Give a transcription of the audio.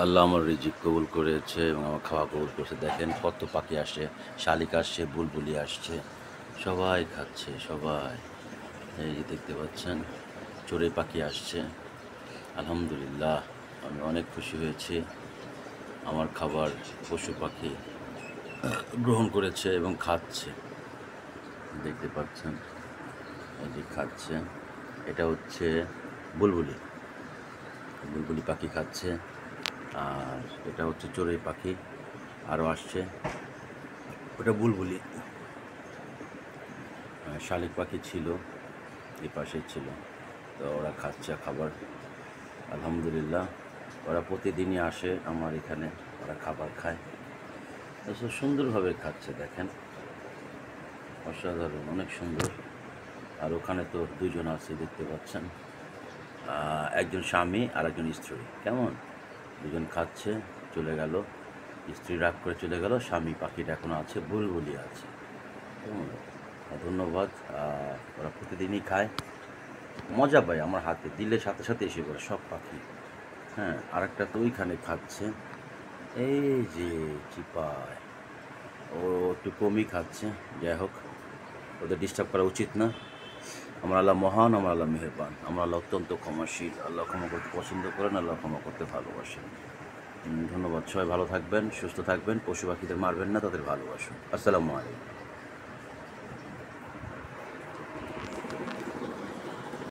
আল্লাহ আমার রিজিক কবুল করেছে এবং আমার খাওয়া কবুল করেছে। দেখেন কত পাখি আসে, শালিক আসছে, বুলবুলি আসছে, সবাই খাচ্ছে, সবাই। এই যে দেখতে পাচ্ছেন, চড়ুই পাখি আসছে। আলহামদুলিল্লাহ, আমি অনেক খুশি হয়েছি। আমার খাবার পশু পাখি গ্রহণ করেছে এবং খাচ্ছে। দেখতে পাচ্ছেন, এই যে খাচ্ছে। এটা হচ্ছে বুলবুলি, বুলবুলি পাখি খাচ্ছে। আর এটা হচ্ছে চড়ুই পাখি, আরও আসছে। ওটা বুলবুলি। শালিক পাখি ছিল, এই পাশেই ছিল। তো ওরা খাচ্ছে খাবার। আলহামদুলিল্লাহ, ওরা প্রতিদিনই আসে আমার এখানে, ওরা খাবার খায়। তো সুন্দরভাবে খাচ্ছে, দেখেন, অসাধারণ, অনেক সুন্দর। আর ওখানে তো দুজন আছে, দেখতে পাচ্ছেন, একজন স্বামী আর একজন স্ত্রী। কেমন, দুজন খাচ্ছে, চলে গেল। স্ত্রী রাগ করে চলে গেল, স্বামী পাখিটা এখনো আছে, বুলবুলি আছে। কেমন, ধন্যবাদ। ওরা প্রতিদিনই খায়, মজা পায় আমার হাতে দিলে সাথে সাথে এসে পড়ে সব পাখি। হ্যাঁ, আরেকটা তো ওইখানে খাচ্ছে, এই যে চিপায়। ও একটু কমই খাচ্ছে, যাই হোক, ওদের ডিস্টার্ব করা উচিত না। আমার আল্লাহ মহান, আমার আল্লাহ মেহেরবান, আমার আল্লাহ অত্যন্ত ক্ষমাশীল। আল্লাহ ক্ষমা করতে পছন্দ করেন, আল্লাহ ক্ষমা করতে ভালোবাসেন। ধন্যবাদ। সবাই ভালো থাকবেন, সুস্থ থাকবেন, পশু পাখিদের মারবেন না, তাদের ভালোবাসুন। আসসালামু আলাইকুম।